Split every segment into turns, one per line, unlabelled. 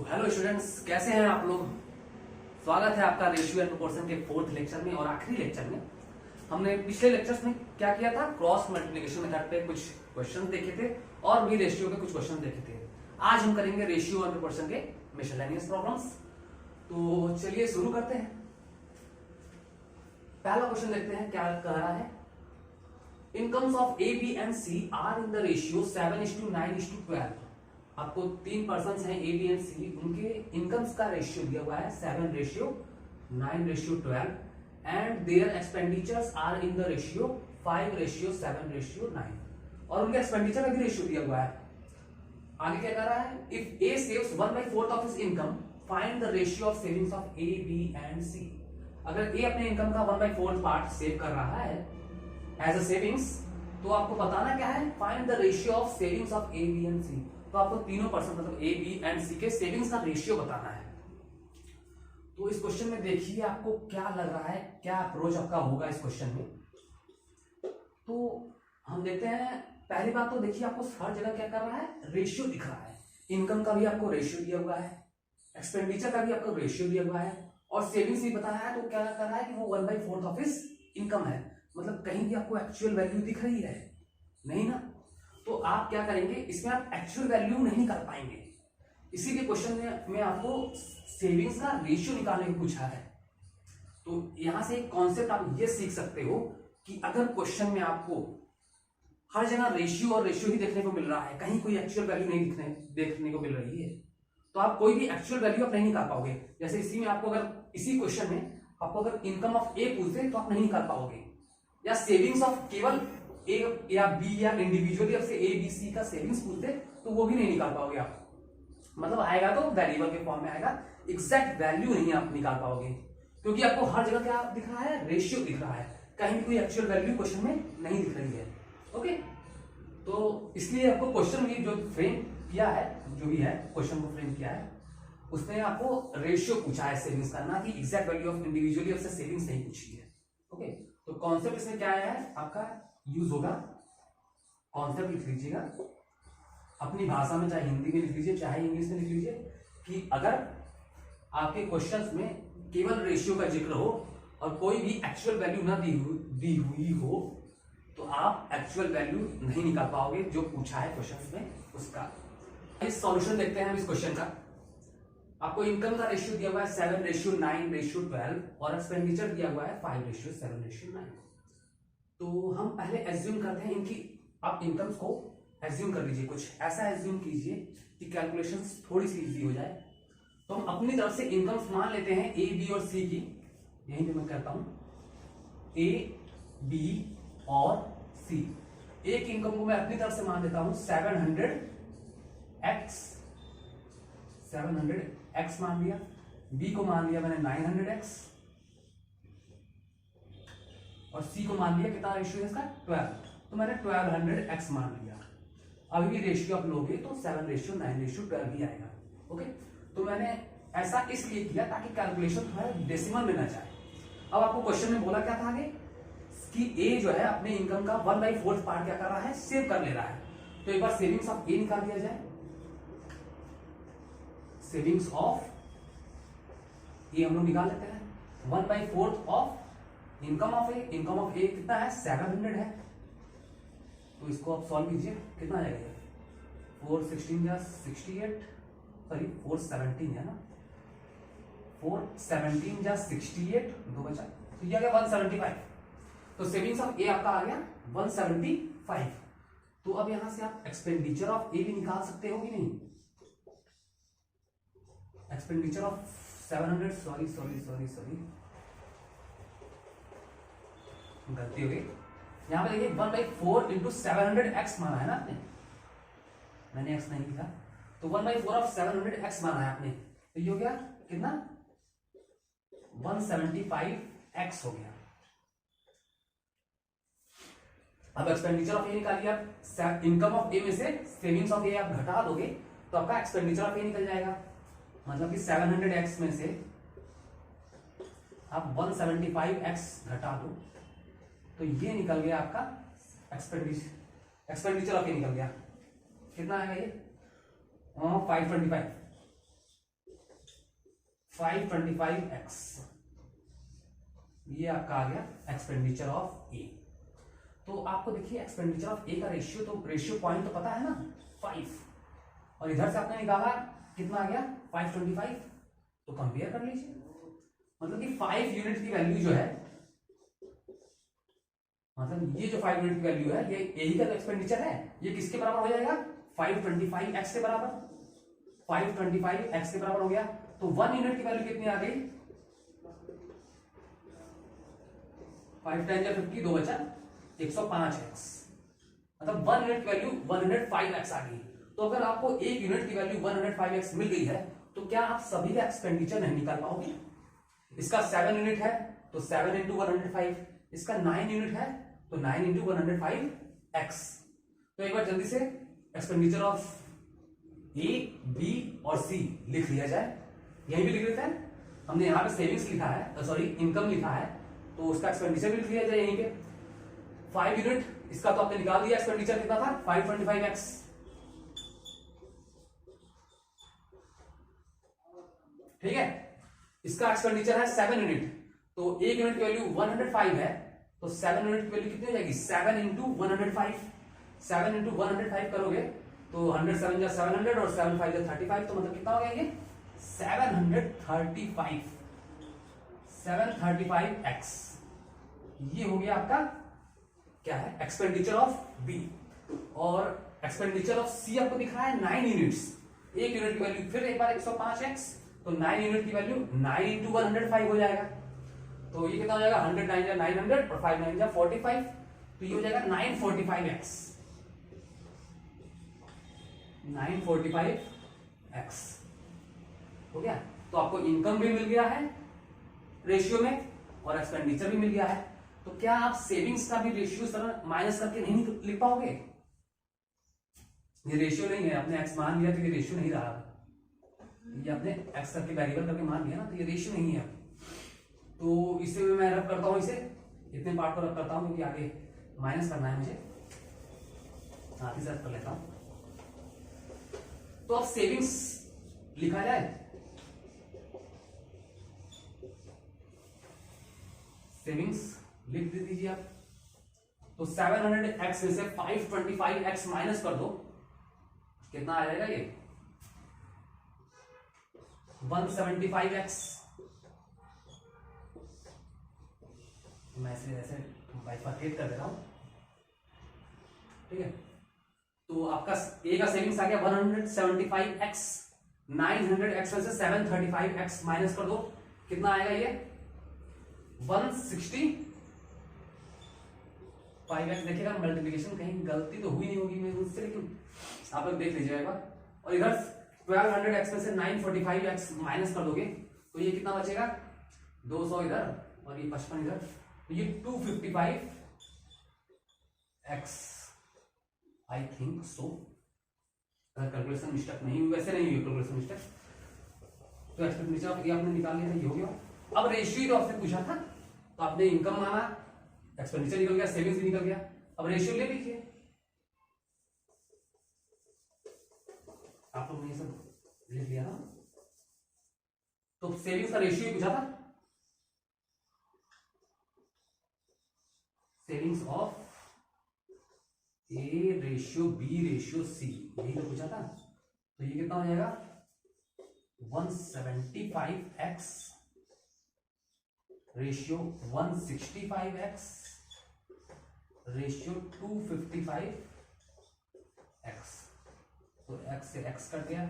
तो hello students, कैसे हैं आप लोग। स्वागत है आपका रेशियो एंड प्रोपोर्शन के फोर्थ लेक्चर में और आखिरी लेक्चर में। हमने पिछले लेक्चर्स में क्या किया था, क्रॉस मल्टीप्लिकेशन मेथड पे कुछ क्वेश्चन देखे थे और भी रेशियो के कुछ क्वेश्चन देखे थे। आज हम करेंगे रेशियो एंड प्रोपोर्शन के मिसलेनियस प्रॉब्लम्स। तो चलिए शुरू करते हैं। पहला क्वेश्चन देखते हैं क्या कह रहा है। Incomes of A B and C are in the ratio 7:9:12। आपको 3 पर्सन हैं ए बी एंड सी, उनके इनकम्स का रेशियो दिया हुआ है 7:9:12 and their expenditures are in the ratio 5:7:9 और उनके एक्सपेंडिचर का भी रेशियो दिया हुआ है। आगे क्या कर रहा है, if A saves 1/4 of his income find the ratio of savings of A B and C. अगर ए अपने इनकम का 1/4 पार्ट सेव कर रहा है एज अ सेविंग्स, तो आपको बताना क्या है, find the ratio of savings of A B and C. तो आपको तीनों पर्सन मतलब ए बी एंड सी के सेविंग्स का रेशियो बताना है। तो इस क्वेश्चन में देखिए आपको क्या लग रहा है, क्या अप्रोच आपका होगा इस क्वेश्चन में। तो हम देखते हैं, पहली बात तो देखिए आपको हर जगह क्या कर रहा है, रेशियो दिख रहा है। इनकम का भी आपको रेशियो दिया हुआ है, एक्सपेंडिचर का भी आपको रेशियो दिया हुआ है और सेविंग्स भी बताया है। तो क्या कर रहा है कि वो 1/4 ऑफ हिज इनकम है, मतलब कहीं भी आपको एक्चुअल वैल्यू दिख रही है नहीं ना। तो आप क्या करेंगे, इसमें आप एक्चुअल वैल्यू नहीं कर पाएंगे, इसीलिए क्वेश्चन में आपको सेविंग्स का रेशियो निकालने को पूछा है। तो यहां से एक कॉन्सेप्ट आप ये सीख सकते हो कि अगर क्वेश्चन में आपको हर जगह रेशियो और रेशियो ही देखने को मिल रहा है, कहीं कोई एक्चुअल वैल्यू नहीं देखने को मिल रही है, तो आप कोई भी एक्चुअल वैल्यू आप नहीं निकाल पाओगे। जैसे इसी में आपको अगर इसी क्वेश्चन में आपको अगर इनकम ऑफ ए पूछते तो आप नहीं निकाल पाओगे, या सेविंग्स ऑफ केवल ए या बी या इंडिविजुअली आपसे ए बी सी का सेविंग्स पूछते तो वो भी नहीं निकाल पाओगे आप। मतलब आएगा तो वेरिएबल के फॉर्म में आएगा, एग्जैक्ट वैल्यू नहीं आप निकाल पाओगे, क्योंकि आपको हर जगह क्या दिख रहा है, रेशियो दिख रहा है, कहीं भी कोई एक्चुअल वैल्यू क्वेश्चन में नहीं दिख रही है। ओके, तो इसलिए आपको क्वेश्चन भी जो फ्रेम किया है, जो भी है क्वेश्चन को फ्रेम किया है, उसने आपको रेशियो पूछा है सेविंग्स का, ना कि एग्जैक्ट वैल्यू ऑफ इंडिविजुअली आपसे सेविंग्स नहीं पूछी है। ओके, तो कॉन्सेप्ट इसमें क्या है आपका यूज होगा, कॉन्सेप्ट लिख लीजिएगा अपनी भाषा में, चाहे हिंदी में लिख लीजिए चाहे इंग्लिश में लिख लीजिए, कि अगर आपके क्वेश्चंस में केवल रेशियो का जिक्र हो और कोई भी एक्चुअल वैल्यू ना दी हुई हो, तो आप एक्चुअल वैल्यू नहीं निकाल पाओगे जो पूछा है क्वेश्चंस में उसका। इस सॉल्यूशन देखते हैं हम इस क्वेश्चन का। आपको इनकम का रेशियो दिया हुआ है 7:9:12 और एक्सपेंडिचर दिया हुआ है 5:7:9। तो हम पहले एज्यूम करते हैं इनकी, आप इनकम्स को एज्यूम कर लीजिए, कुछ ऐसा एज्यूम कीजिए कि कैलकुलेशंस थोड़ी सी इजी हो जाए। तो हम अपनी तरफ से इनकम्स मान लेते हैं ए बी और सी की, यहीं पे मैं कहता हूं ए बी और सी। एक इनकम को मैं अपनी तरफ से मान लेता हूं 700x मान लिया, बी को मान लिया मैंने 900x और सी को मान लिया, कितना रेशियो है इसका 12, तो मैंने 1200x मान लिया। अभी भी रेशियो आप लोगे तो 7:9:12 ही आएगा। ओके, तो मैंने ऐसा इसलिए किया ताकि कैलकुलेशन थोड़ा डेसिमल में ना जाए। अब आपको क्वेश्चन में बोला क्या था आगे कि ए जो है अपने इनकम का 1/4 पार्ट क्या कर रहा है, सेव कर ले रहा है। तो एक बार सेविंग्स ऑफ ए निकाल दिया जाए। सेविंग्स ऑफ ए हम लोग निकाल लेते हैं, 1/4 of income of A. Income of A कितना है, 700 है। तो इसको आप सॉल्व कीजिए, कितना आ जाएगा, 416 या 68, सॉरी 417 है ना, 417 या 68, दो बचा, तो ये आ गया 175। तो सेविंग्स ऑफ ए आपका आ गया 175। तो अब यहां से आप एक्सपेंडिचर ऑफ ए भी निकाल सकते हो कि नहीं। एक्सपेंडिचर ऑफ 700, सॉरी गलती हो गई, यहां पे देखिए 1/4 इंटू 700x माना है ना आपने, मैंने x नहीं लिखा, तो 1/4 ऑफ 700x माना है आपने, तो ये हो गया कितना 175x हो गया। अब एक्सपेंडिचर ऑफ ए निकाल लिया, इनकम ऑफ ए में से सेविंग्स ऑफ ए आप घटा दोगे तो आपका एक्सपेंडिचर ऑफ ए निकल जाएगा। मतलब कि 700x में से आप 175x घटा दो तो ये निकल गया आपका एक्सपेंडिचर ऑफ ए निकल गया, कितना आएगा ये 525। 525x, ये आपका आ गया एक्सपेंडिचर ऑफ ए। तो आपको देखिए एक्सपेंडिचर ऑफ ए का रेशियो, तो रेशियो पॉइंट तो पता है ना 5, और इधर से आपने निकाला कितना आ गया 525, तो कंपेयर कर लीजिए। मतलब कि 5 यूनिट की वैल्यू जो है, मतलब ये जो 5 यूनिट की वैल्यू है, ये यही का एक्सपेंडिचर है, ये किसके बराबर हो जाएगा 525x के बराबर, 525x के बराबर हो गया। तो 1 यूनिट की वैल्यू कितनी आ गई 5 10 या 50, 2 बचा 105x, मतलब 1 यूनिट की वैल्यू 105x आ गई। तो अगर आपको 1 यूनिट की वैल्यू 105x मिल गई है, तो क्या आप सभी का एक्सपेंडिचर नहीं निकाल पाओगे? इसका 7 यूनिट है तो 7 इंटू 105, इसका 9 यूनिट है तो 9 इंटू 105x। तो एक बार जल्दी से एक्सपेंडिचर ऑफ ए, बी और सी लिख लिया जाए। यही भी लिख लेते हैं, हमने यहाँ पे सेविंग्स लिखा है, सॉरी इनकम लिखा है, तो उसका एक्सपेंडिचर भी लिख लिया जाए यहीं पे। 5 यूनिट, इसका तो आपने निकाल दिया एक्सपेंडिचर कितना था 525x, ठीक है। इसका एक्सपेंडिचर है 7 यूनिट, तो 1 यूनिट की वैल्यू 105 है, तो 7 यूनिट की वैल्यू कितनी हो जाएगी 7 इंटू 105, 7 इंटू 105 करोगे तो 100 7 जा 700 और 7 5 जा 35, तो मतलब कितना हो गया ये 735, 735x। ये हो गया आपका क्या है एक्सपेंडिचर ऑफ बी। और एक्सपेंडिचर ऑफ सी आपको दिख रहा है 9 यूनिट्स, 1 यूनिट की वैल्यू फिर एक बार 105x, तो 9 यूनिट की वैल्यू 9 इंटू 105 हो जाएगा, तो ये कितना हो जाएगा 100 9 जा 900 और 5 9 जा 45, तो ये हो जाएगा 945x, 945x हो गया। तो आपको इनकम भी मिल गया है रेशियो में और एक्सपेंडिचर भी मिल गया है। तो क्या आप सेविंग्स का भी रेशियो सर माइनस करके नहीं लिख पाओगे? ये रेशियो नहीं है, आपने एक्स मान लिया तो ये रेशियो नहीं रहा, ये आपने एक्स करके वेरिएबल करके मान लिया ना, तो ये रेशियो नहीं है। तो इसे मैं रब करता हूं, इसे इतने पार्ट को रब करता हूं क्योंकि आगे माइनस करना है मुझे, साथ ही साथ कर लेता हूं। तो अब सेविंग्स लिखा जाए, सेविंग्स लिख दे दीजिए आप। तो 700x में से 525x माइनस कर दो, कितना आ जाएगा ये 175x। मैं इसे ऐसे बाइफरकेट कर दे रहा हूं, ठीक है। तो आपका ए का सेविंग्स आ गया 175x, 900x में से 735x माइनस कर दो, कितना आएगा ये 165x। देखिएगा मल्टीप्लिकेशन कहीं गलती तो हुई नहीं होगी मेरे मुझसे, लेकिन आप लोग देख लीजिएगा एक बार। और इधर 1200x में से 945x माइनस कर दोगे तो ये कितना बचेगा 200 इधर और ये 55 इधर, तो ये 255x आई थिंक सो, अगर कैलकुलेशन मिस्टेक नहीं हुई, वैसे नहीं हुई कैलकुलेशन मिस्टेक, तो एक्सपेंडिचर ऑफ ये आपने निकाल लिया, ये हो गया। अब रेशियो तो आपसे पूछा था, तो आपने इनकम माना, एक्सपेंडिचर निकल गया, सेविंग्स भी निकल गया, अब रेशियो ले लीजिए। आप लोग ने ये सब लिख लिया ना, तो सेविंग्स का रेशियो पूछा था, savings of A ratio B ratio C, यही तो पूछा था। तो ये कितना हो जाएगा 175x ratio 165x ratio 255x। तो x से x कट गया,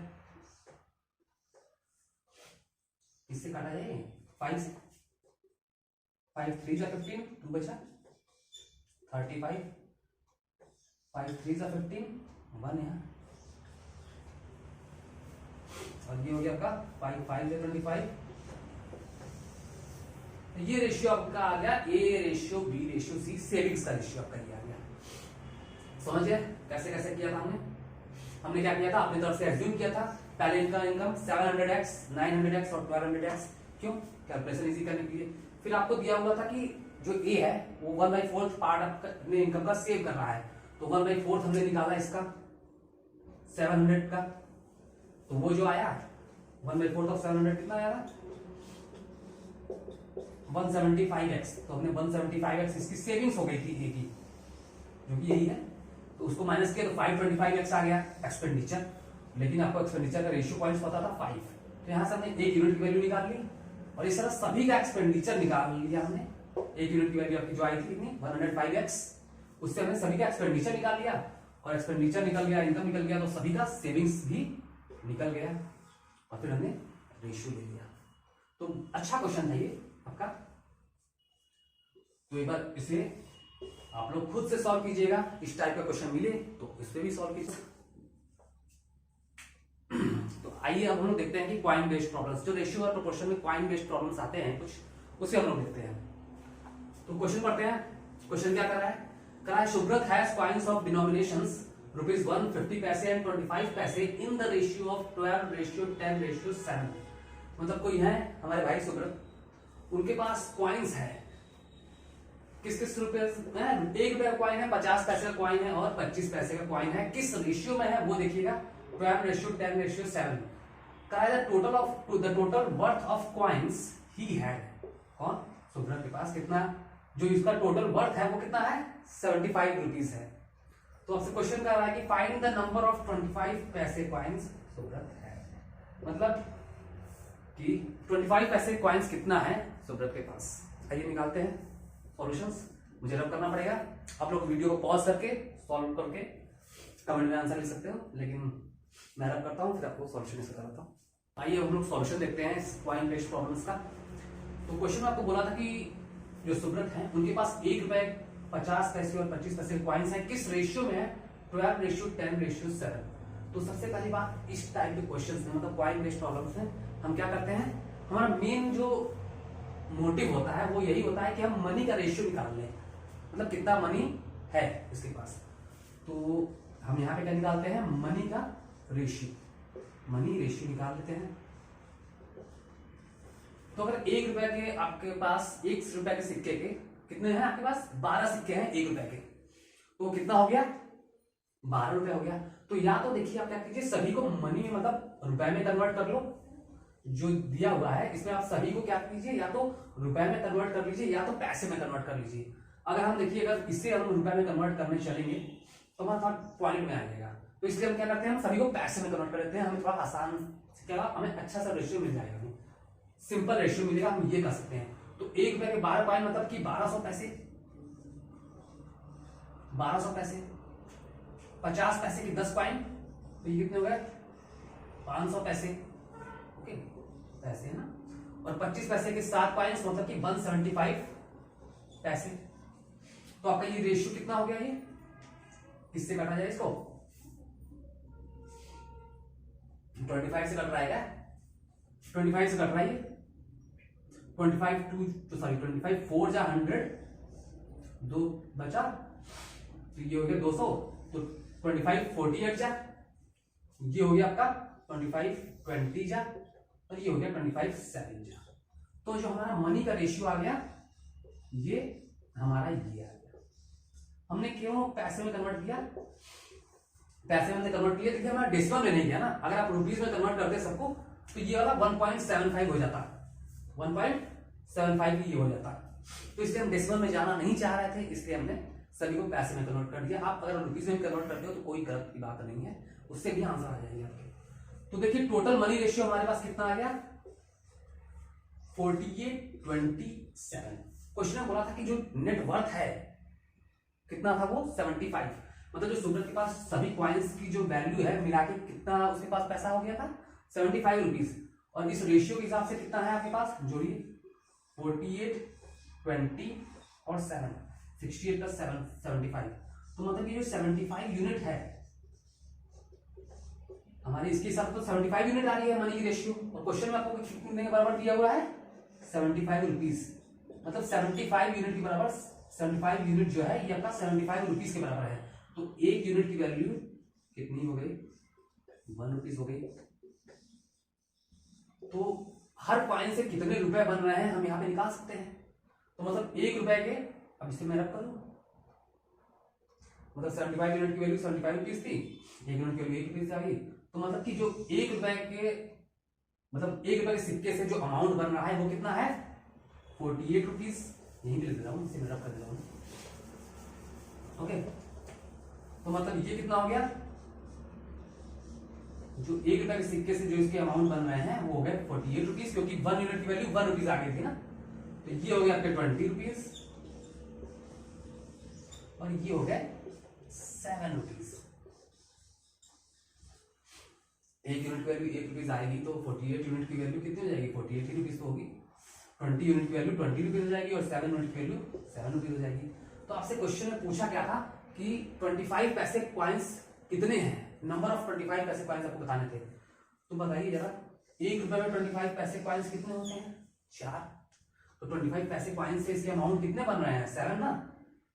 इससे काटा जाए 5 से, 5 3 जा 15, 2 बचा 35, 5 3 जा 15, 1 यहाँ, और ये हो गया आपका 5 5 जा 25। ये रेशियो आपका आ गया A ratio B ratio C, savings का रेशियो आपका ये आ गया। समझिए कैसे कैसे किया था हमने क्या किया था, अपनी तरफ से एज्यूम किया था, पहले इनका इनकम 700x 900x और 1200x, क्यों कैलकुलेशन इजी करने के लिए। फिर आपको दिया हुआ था कि जो ए है वो 1/4 पार्ट अपने इनकम का सेव कर रहा है, तो 1/4 हमने निकाला इसका 700 का, तो वो जो आया 1/4 ऑफ 700 कितना आया था 175x, तो हमने 175x इसकी सेविंग्स हो गई थी ए की, जो कि यही है, तो उसको माइनस किया तो 525x आ गया एक्सपेंडिचर, लेकिन आपको एक्सपेंडिचर का रेशियो पॉइंट्स पता था 5, तो यहां से हमने 1 यूनिट की वैल्यू निकाल ली और इस तरह सभी का एक्सपेंडिचर निकाल लिया हमने। 1 यूनिट की वैल्यू आपकी जो आई थी कितनी 105x, उससे हमने सभी का एक्सपेंडिचर निकाल लिया और एक्सपेंडिचर निकल गया, इनकम निकल गया, तो सभी का सेविंग्स भी निकल गया और फिर हमने रेशियो ले लिया। तो अच्छा क्वेश्चन है ये आपका, तो एक बार इसे आप लोग खुद से सॉल्व कीजिएगा, इस टाइप का क्वेश्चन मिले तो इस पे भी सॉल्व कीजिए। तो आइए अब हम लोग देखते हैं कि क्वाइन बेस्ड प्रॉब्लम्स, जो रेशियो और प्रोपोर्शन में क्वाइन बेस्ड प्रॉब्लम्स आते हैं कुछ, उसे हम लोग देखते हैं। तो क्वेश्चन पढ़ते हैं। क्वेश्चन क्या कर रहा है Subrata has coins of denominations ₹1 50 पैसे एंड 25 पैसे इन द रेशियो ऑफ 12:10:7। मतलब कोई है हमारे भाई सुब्रत, उनके पास कॉइन्स है, किस किस रुपए, 1 रुपए का कॉइन है, 50 पैसे का कॉइन है और 25 पैसे का कॉइन है, किस रेशियो में है वो देखिएगा, 12:10:7। The total worth of coins he had, कौन सुब्रत के पास कितना, जो इसका टोटल वर्थ है वो कितना है 75 रुपीज है। तो आपसे क्वेश्चन कर रहा है कि फाइंड द नंबर ऑफ 25 पैसे कॉइन्स सुब्रत है, मतलब कि 25 पैसे कॉइन्स कितना है सुब्रत के पास। आइए निकालते हैं सॉल्यूशंस, मुझे रब करना पड़ेगा, आप लोग वीडियो को पॉज करके सॉल्व करके कमेंट में आंसर लिख सकते हो, लेकिन मैं रब करता हूँ फिर आपको सॉल्यूशन इसका बताता हूँ। आइए हम लोग सॉल्यूशन देखते हैं इस क्वाइन बेस्ड प्रॉब्लम्स का। तो क्वेश्चन में आपको बोला था कि जो सुब्रत है उनके पास 1 रुपए 50 पैसे और 25 पैसे कॉइन्स हैं, किस रेशियो में है 12:10:7। तो सबसे पहली बात इस टाइप के क्वेश्चंस में, मतलब क्वाइन बेस्ड प्रॉब्लम्स में हम क्या करते हैं, हमारा मेन जो मोटिव होता है वो यही होता है कि हम मनी का रेशियो निकाल लें, मतलब कितना मनी है इसके पास। तो हम यहाँ पे क्या निकालते हैं, मनी का रेशियो, मनी रेशियो निकाल लेते हैं। तो अगर 1 रुपए के आपके पास 1 रुपए के सिक्के के कितने हैं आपके पास 12 सिक्के हैं 1 रुपए के, तो कितना हो गया 12 रुपए हो गया। तो या तो देखिए आप क्या कीजिए, सभी को मनी में मतलब रुपए में कन्वर्ट कर लो, जो दिया हुआ है इसमें आप सभी को क्या कीजिए, या तो रुपए में कन्वर्ट कर लीजिए या तो पैसे में कन्वर्ट कर लीजिए। अगर हम देखिए अगर इससे हम रुपए में कन्वर्ट करने चलेंगे तो हमारा थोड़ा पॉइंट में आ जाएगा, तो इसलिए हम क्या करते हैं, हम सभी को पैसे में कन्वर्ट कर देते हैं, हमें थोड़ा आसान क्या हमें अच्छा सा रेशियो मिल जाएगा, हमें सिंपल रेशियो मिलेगा, हम ये कर सकते हैं। तो 1 रुपए के 12 कॉइन मतलब कि 1200 पैसे, 1200 पैसे, 50 पैसे की 10 कॉइन तो ये कितने हो गए 500 पैसे, ओके पैसे है ना, और 25 पैसे के 7 कॉइन्स मतलब कि 175 पैसे। तो आपका ये रेशियो कितना हो गया, ये किससे काटा जाए इसको, 25 से कट रहा है क्या, 25 से कट रहा है, 25 4 जा 100, 2 बचा तो ये हो गया 200, तो 25 48 जा, ये हो गया आपका 25 20 जा, और ये हो गया 25 7 जा। तो जो हमारा मनी का रेशियो आ गया ये हमारा ये आ गया। हमने क्यों पैसे में कन्वर्ट किया, पैसे में कन्वर्ट किया देखिए हमारा डेसिमल में नहीं गया ना, अगर आप रुपीस में कन्वर्ट करते सबको तो ये वाला 1.75 हो जाता, 1.75 ये हो जाता। तो इसलिए हम डेसिमल में जाना नहीं चाह रहे थे, इसलिए हमने सभी को पैसे में कन्वर्ट कर दिया। आप अगर रुपीस में कन्वर्ट करते हो तो कोई गलत की बात नहीं है, उससे भी आंसर आ जाएंगे आपके। तो देखिए टोटल मनी रेशियो हमारे पास कितना आ गया 48:27। क्वेश्चन में बोला था कि जो नेट वर्थ है कितना था वो 75, मतलब जो सुब्रत के पास सभी कॉइन्स की जो वैल्यू है मिला के कितना उसके पास पैसा हो गया था 75 रुपीज, और इस रेशियो के हिसाब से कितना है आपके पास, जोड़िए 48 20 और 7, 68 + 7 75। तो मतलब ये जो 75 यूनिट है हमारे, इसके हिसाब से तो 75 यूनिट आ रही है मनी की रेशियो, और क्वेश्चन में आपको कितने के बराबर दिया हुआ है 75 रुपीज, मतलब 75 यूनिट के बराबर, 75 यूनिट जो है ये आपका 75 रुपीज के बराबर है। तो 1 यूनिट की वैल्यू कितनी हो गई 1 रुपीज हो गई। तो हर कॉइन से कितने रुपए बन रहे हैं हम यहां पे निकाल सकते हैं। तो मतलब 1 रुपए के, अब इसे मैं रब कर लूं, मतलब 75 यूनिट की वैल्यू 75 रुपीज थी, 1 यूनिट की वैल्यू 1 रुपीज आ गई। तो मतलब कि जो 1 रुपए के, मतलब 1 रुपए के सिक्के से जो अमाउंट बन रहा है वो कितना है 48 रुपीज, यही लिख दे रहा हूँ, इसे मैं रब कर दे रहा हूँ। ओके, तो मतलब ये कितना हो गया, जो 1 रुपए के सिक्के से जो इसके अमाउंट बन रहे हैं वो हो गए 48 रुपीज, क्योंकि 1 यूनिट की वैल्यू 1 रुपीज आ गई थी ना। तो ये हो गया आपके 20 रुपीज और ये हो गए 7 रुपीज। 1 यूनिट की वैल्यू 1 रुपीज आएगी तो 48 यूनिट की वैल्यू कितनी हो जाएगी, 48 रुपीज तो होगी। 20 यूनिट की वैल्यू 20 रुपीज हो जाएगी और 7 यूनिट की वैल्यू 7 रुपीज हो जाएगी। तो आपसे क्वेश्चन में पूछा क्या था कि 25 पैसे कॉइन्स कितने हैं, नंबर ऑफ 25 पैसे कॉइन्स आपको बताने थे। तो बताइए जरा, 1 रुपए में 25 पैसे कॉइन्स कितने होते हैं, 4। तो 25 पैसे कॉइन्स से इसके अमाउंट कितने बन रहे हैं, 7 ना।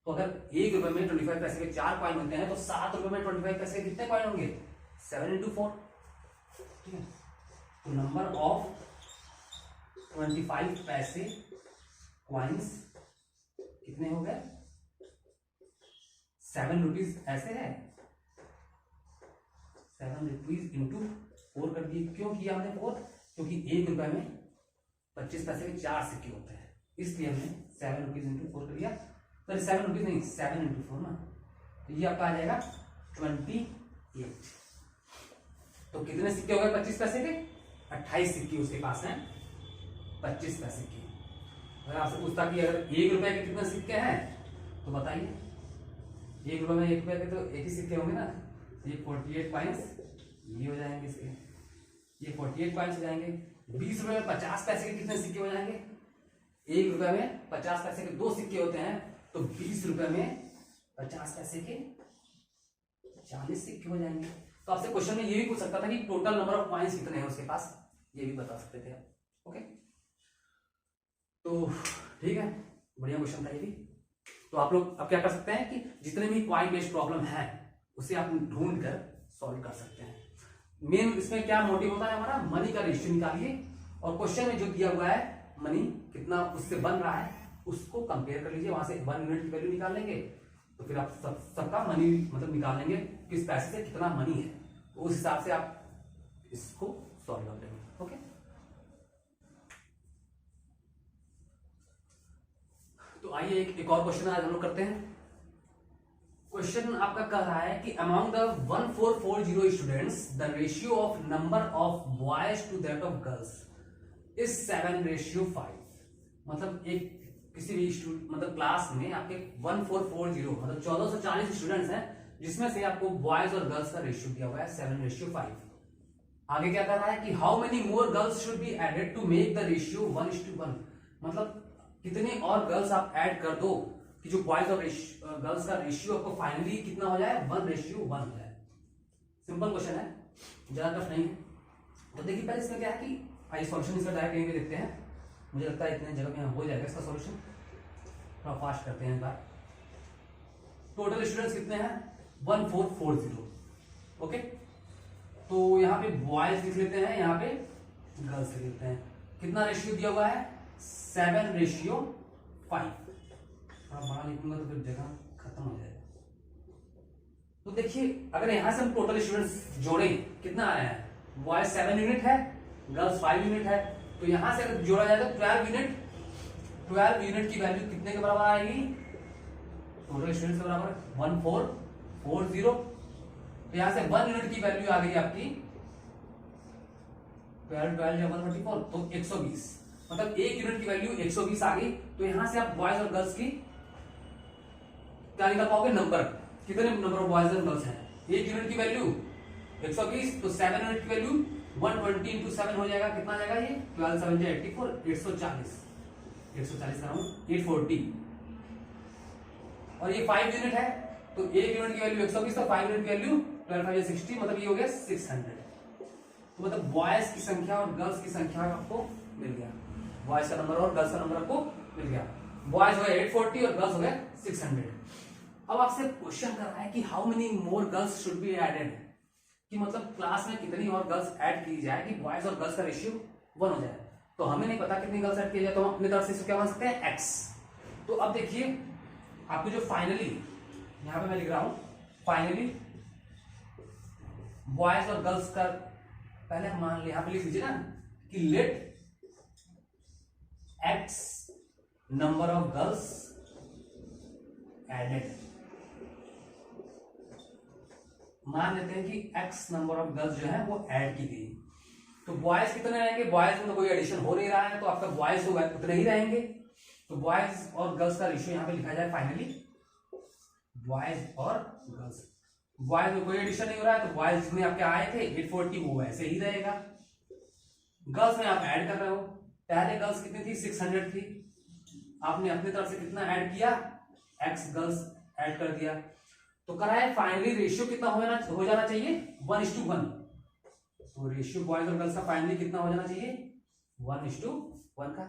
तो अगर 1 रुपए में 25 पैसे के 4 कॉइन होते हैं तो 7 रुपए में 25 पैसे के कितने कॉइन होंगे, 7 into 4। ठीक है, तो नंबर ऑफ 25 पैसे कॉइन्स कितने हो गए, 7 रुपीज ऐसे है, 7 रुपीज इंटू 4 कर दिए। क्यों किया हमने 4, क्योंकि 1 रुपए में 25 पैसे के 4 सिक्के होते हैं, इसलिए हमने 7 रुपीज इंटू 4 कर दिया। तो 7 रुपीज नहीं, 7 इंटू 4 ना, तो ये आपका आ जाएगा 28। तो कितने सिक्के हो गए 25 पैसे के, 28 सिक्के उसके पास हैं 25 पैसे की। अगर आपसे पूछता कि अगर 1 रुपए के कितने सिक्के हैं, तो बताइए, 1 रुपए में 1 रुपए के तो एक ही सिक्के होंगे ना। ये 48 कॉइन्स ये हो जाएंगे इसके, ये 48 कॉइन्स हो जाएंगे। 20 रुपए में 50 पैसे के कितने सिक्के हो जाएंगे, 1 रुपए में 50 पैसे के 2 सिक्के होते हैं, तो 20 रुपए में 50 पैसे के 40 सिक्के हो जाएंगे। तो आपसे क्वेश्चन में ये भी पूछ सकता था कि टोटल नंबर ऑफ कॉइन्स कितने हैं उसके पास, ये भी बता सकते थे आप। ओके, तो ठीक है, बढ़िया क्वेश्चन था ये भी। तो आप लोग अब क्या कर सकते हैं कि जितने भी कॉइन बेस्ड प्रॉब्लम है उसे आप ढूंढ कर सॉल्व कर सकते हैं। मेन इसमें क्या मोटिव होता है हमारा, मनी का रेशियो निकालिए और क्वेश्चन में जो दिया हुआ है मनी कितना उससे बन रहा है उसको कंपेयर कर लीजिए, वहां से 1 यूनिट की वैल्यू निकाल लेंगे तो फिर आप सबका मनी मतलब निकाल लेंगे किस पैसे से कितना मनी है, तो उस हिसाब से आप इसको सॉल्व कर लेंगे। ओके, तो आइए एक और क्वेश्चन आज हम लोग करते हैं। क्वेश्चन आपका कह रहा है कि among the 1440 students the ratio of number of boys to that of girls is 7:5। मतलब एक किसी भी मतलब क्लास में आपके 1440 मतलब 1440 स्टूडेंट्स हैं, जिसमें से आपको बॉयज और गर्ल्स का रेशियो दिया हुआ है 7:5। आगे क्या कर रहा है कि how many more girls should be added to make the ratio 1:1। मतलब कितने और गर्ल्स आप ऐड कर दो कि जो बॉयज और गर्ल्स का रेशियो आपको फाइनली कितना हो जाए, 1:1 हो जाए। सिंपल क्वेश्चन है, ज्यादा टफ नहीं है। तो देखिए पहले इसमें क्या है कि आइए सॉल्यूशन इसका डायरेक्ट कहीं पे देखते हैं। मुझे लगता है इतने जगह में हो जाएगा इसका सॉल्यूशन, थोड़ा फास्ट करते हैं एक बार। टोटल स्टूडेंट्स कितने हैं, 1440। ओके, तो यहाँ पे बॉयज लिख लेते हैं, यहाँ पे गर्ल्स लिख लेते हैं। कितना रेशियो दिया हुआ है, 7:5। थोड़ा बड़ा लिखूंगा तो फिर जगह खत्म हो जाएगा। तो देखिए अगर यहां से हम टोटल स्टूडेंट्स जोड़े कितना आया है, बॉयज 7 यूनिट है, गर्ल्स 5 यूनिट है, तो यहां से अगर जोड़ा जाए तो 12 यूनिट। 12 यूनिट की वैल्यू कितने के बराबर आएगी, टोटल स्टूडेंट्स के बराबर 1440। तो यहां से 1 यूनिट की वैल्यू आ गई आपकी 12 या 144 तो 120। मतलब 1 यूनिट की वैल्यू 120 आ गई। तो यहां से आप बॉयज और गर्ल्स की क्या निकाल पाओगे, नंबर, कितने number of boys and girls हैं। 1 यूनिट की वैल्यू 120, तो 7 यूनिट की वैल्यू 120 into 7 हो जाएगा, कितना आ जाएगा ये 12 7 84, 840 कर रहा हूं 840। और ये 5 यूनिट है तो 1 यूनिट की वैल्यू 120 तो 5 यूनिट की वैल्यू 12 5 60, मतलब ये हो गया 600। तो मतलब बॉयज की संख्या और गर्ल्स की संख्या आपको मिल गया, बॉयज का नंबर और गर्ल्स का नंबर आपको मिल गया। बॉयज हो गए 840 और गर्ल्स हो गए 600। अब आपसे क्वेश्चन कर रहा है कि how many more girls should be added, कि मतलब क्लास में कितनी और गर्ल्स ऐड की जाए कि बॉयज और गर्ल्स का रेशियो 1 हो जाए। तो हमें नहीं पता कितनी गर्ल्स ऐड की जाए, तो हम अपनी तरफ से क्या मान सकते हैं, x। तो अब देखिए आपको जो फाइनली यहां पे मैं लिख रहा हूं, फाइनली बॉयज और गर्ल्स का पहले मान यहां पे लिख लीजिए ना कि let x number of girls added. मान लेते हैं कि x नंबर ऑफ गर्ल्स जो है वो ऐड की गई, तो बॉयज कितने रहेंगे, बॉयज में तो कोई एडिशन हो नहीं रहा है, तो आपका बॉयज होगा उतने ही रहेंगे। तो बॉयज और गर्ल्स का रेशियो यहाँ पे लिखा जाए फाइनली, बॉयज और गर्ल्स। बॉयज में कोई एडिशन नहीं हो रहा है, तो बॉयज में आपके आए थे 840 वो वैसे ही रहेगा। गर्ल्स में आप ऐड कर रहे हो, पहले गर्ल्स कितनी थी 600 थी, आपने अपनी तरफ से कितना ऐड किया, x गर्ल्स ऐड कर दिया, तो करा है फाइनली रेशियो कितना हो जाना चाहिए 1:1। तो रेशियो बॉयज और गर्ल्स का फाइनली कितना हो जाना चाहिए 1:1 का।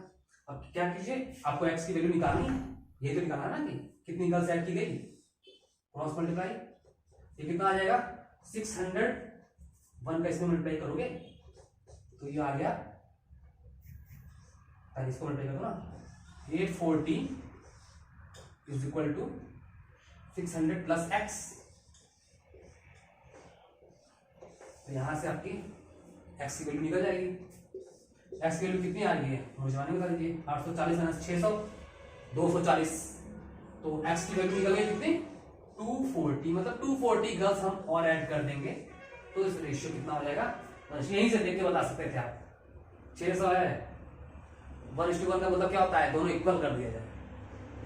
अब क्या कीजिए, आपको x की वैल्यू निकालनी है, ये तो निकालना ना कि कितनी गर्ल्स ऐड की गई, क्रॉस मल्टीप्लाई, ये कितना आ जाएगा 601 का इसमें मल्टीप्लाई करोगे तो ये आ गया, इसको मल्टीप्लाई करो ना, 840 is equal to 600 plus x। तो यहां से आपकी x की वैल्यू निकल जाएगी। x की वैल्यू कितनी आ रही है मुझे बता दीजिए, 840 माइनस 600 240, तो x की वैल्यू निकल गई कितनी 240, मतलब 240 गर्ल्स हम और ऐड कर देंगे तो इस रेशियो कितना हो जाएगा, यहीं से देख के बता सकते थे आप। 600 है 1:1 का मतलब क्या होता है, दोनों इक्वल कर दिया जाए,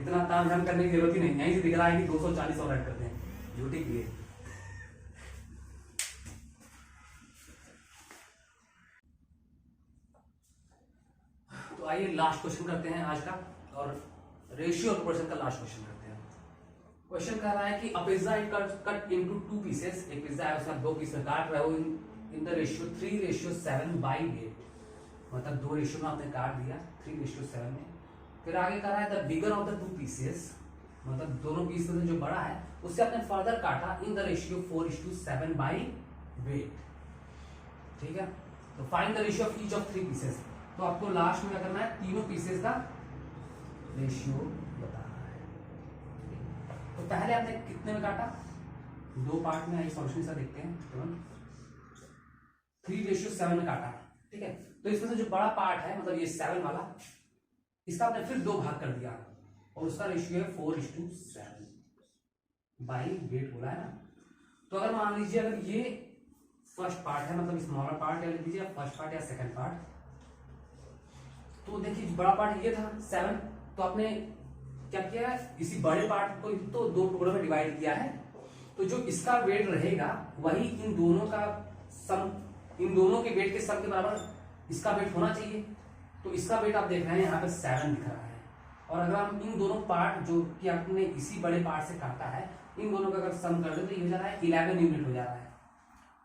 इतना ताम झाम करने की जरूरत ही नहीं, यहीं से दिख रहा है कि 240 और ऐड करते हैं, झूठी की है। तो आइए लास्ट क्वेश्चन करते हैं आज का, और रेशियो और प्रोपोर्शन का लास्ट क्वेश्चन करते हैं। क्वेश्चन कह रहा है कि a pizza is cut into 2 pieces, एक पिज्जा है उसमें 2 पीस में काट रहे हो इन द रेशियो 3:7/8, मतलब 2 रेशियो में आपने काट दिया 3:7 में। फिर आगे कह रहा है the bigger of the 2 pieces, मतलब दोनों पीस में जो बड़ा है उससे आपने फर्दर काटा इन द रेशियो 4:7/8, ठीक है। तो find the ratio of each of 3 pieces, तो आपको लास्ट में क्या करना है, तीनों पीसेस का रेशियो बताना है। तो पहले आपने कितने में काटा, 2 पार्ट में, सॉल्यूशन से देखते हैं तुरंत। 3:7 में काटा, ठीक है। तो इसमें से जो बड़ा पार्ट है, मतलब ये 7 वाला, इसका आपने फिर 2 भाग कर दिया और उसका रेशियो है 4:7/8 बोला है ना। तो अगर मान लीजिए अगर ये फर्स्ट पार्ट है, मतलब स्मॉलर पार्ट, या लिख दीजिए फर्स्ट पार्ट या सेकंड पार्ट, तो देखिए बड़ा पार्ट ये था 7, तो आपने क्या किया है, इसी बड़े पार्ट को तो 2 टुकड़ों में डिवाइड किया है, तो जो इसका वेट रहेगा वही इन दोनों का सम, इन दोनों के वेट के सम के बराबर इसका वेट होना चाहिए। तो इसका वेट आप देख रहे हैं यहाँ पे 7 दिख रहा है, और अगर हम इन दोनों पार्ट जो कि आपने इसी बड़े पार्ट से काटा है, इन दोनों का अगर सम कर दे तो ये हो जा रहा है 11 यूनिट हो जा रहा है।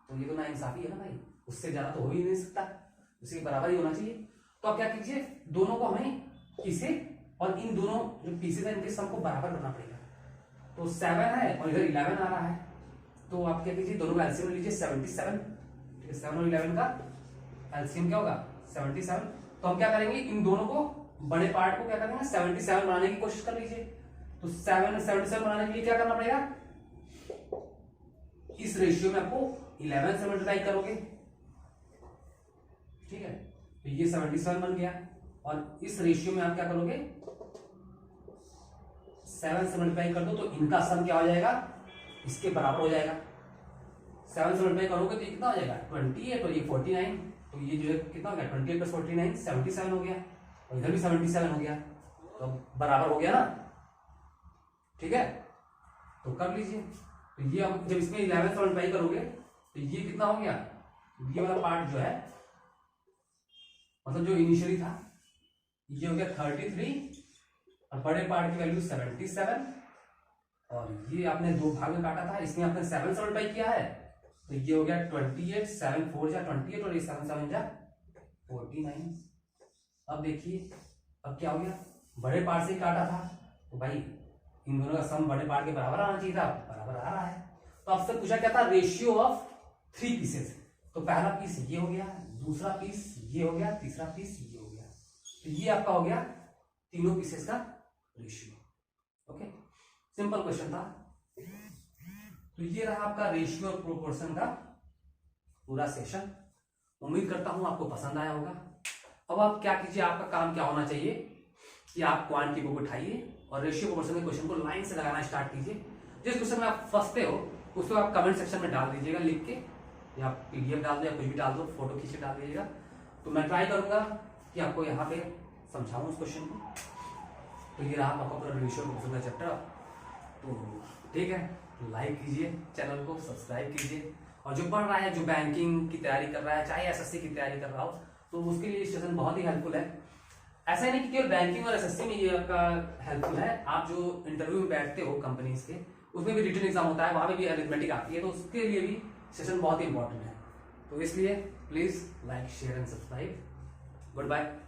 तो ये तो ना इंसाफी है ना भाई, उससे ज्यादा तो हो ही नहीं सकता, उसी के बराबर ही होना चाहिए। तो आप क्या कीजिए, दोनों को हमें इसे और इन दोनों जो पीसेस है इनके सम को बराबर करना पड़ेगा। तो 7 है और इधर 11 आ रहा है, तो आप क्या कीजिए, दोनों का एलसीएम लीजिए 77, ठीक है। 7 और 11 का एलसीएम क्या होगा 77। तो हम क्या करेंगे, इन दोनों को बड़े पार्ट को क्या करेंगे 77 बनाने की कोशिश कर लीजिए। तो 77 बनाने के लिए क्या करना पड़ेगा, इस रेशियो में आपको 11 से मल्टीप्लाई करोगे, ठीक है। तो ये 77 बन गया, और इस रेशियो में आप क्या करोगे 7 से मल्टीप्लाई कर दो, तो इनका सम क्या हो जाएगा, इसके बराबर हो जाएगा। 7 से मल्टीप्लाई करोगे तो कितना हो जाएगा 28, और ये 49, तो ये जो है कितना हो गया 28 + 49 77 हो गया, और इधर भी 77 हो गया, तो बराबर हो गया ना, ठीक है। तो कर लीजिए, तो ये अब जब इसमें 11 से मल्टीप्लाई करोगे तो ये कितना हो गया, ये वाला पार्ट जो है मतलब जो इनिशियली था ये हो गया 33, और बड़े पार्ट की वैल्यू 77, और ये आपने 2 भाग में काटा था, इसमें आपने 7 से मल्टीप्लाई किया है, तो ये हो गया 28, 7 4 जा 28, और ये 7 7 जा 49। अब देखिए अब क्या हो गया, बड़े पार्ट से ही काटा था, तो भाई इन दोनों का सम बड़े पार्ट के बराबर आना चाहिए था, बराबर आ रहा है। तो आपसे पूछा क्या था, रेशियो ऑफ 3 पीसेस, तो पहला पीस ये हो गया, दूसरा पीस ये हो गया, तीसरा पीस ये हो गया, तो ये आपका हो गया तीनों पीसेस का रेशियो। ओके, सिंपल क्वेश्चन था। तो ये रहा आपका रेशियो और प्रोपोर्शन का पूरा सेशन। उम्मीद करता हूं आपको पसंद आया होगा। अब आप क्या कीजिए, आपका काम क्या होना चाहिए, कि आप क्वांट की बुक उठाइए और रेशियो प्रोपोर्शन के क्वेश्चन को लाइन से लगाना स्टार्ट कीजिए। जिस क्वेश्चन में आप फंसते हो उसको आप कमेंट सेक्शन में डाल दीजिएगा लिख के, या पीडीएफ डाल दो या कुछ भी डाल दो, फोटो खींच के डाल दीजिएगा। तो मैं ट्राई करूंगा कि आपको यहाँ पे समझाऊं उस क्वेश्चन को। तो ये रहा आपका पूरा रेशियो प्रोपोर्शन का चैप्टर। तो ठीक है, लाइक कीजिए, चैनल को सब्सक्राइब कीजिए, और जो पढ़ रहा है, जो बैंकिंग की तैयारी कर रहा है, चाहे एसएससी की तैयारी कर रहा हो, तो उसके लिए सेशन बहुत ही हेल्पफुल है। ऐसा ही नहीं कि केवल बैंकिंग और एसएससी में ये आपका हेल्पफुल है, आप जो इंटरव्यू में बैठते हो कंपनीज के, उसमें भी रिटन एग्जाम होता है, वहां पे भी अरिथमेटिक आती है, तो उसके लिए भी सेशन बहुत ही इंपॉर्टेंट है। तो इसलिए please like share and subscribe. Good bye.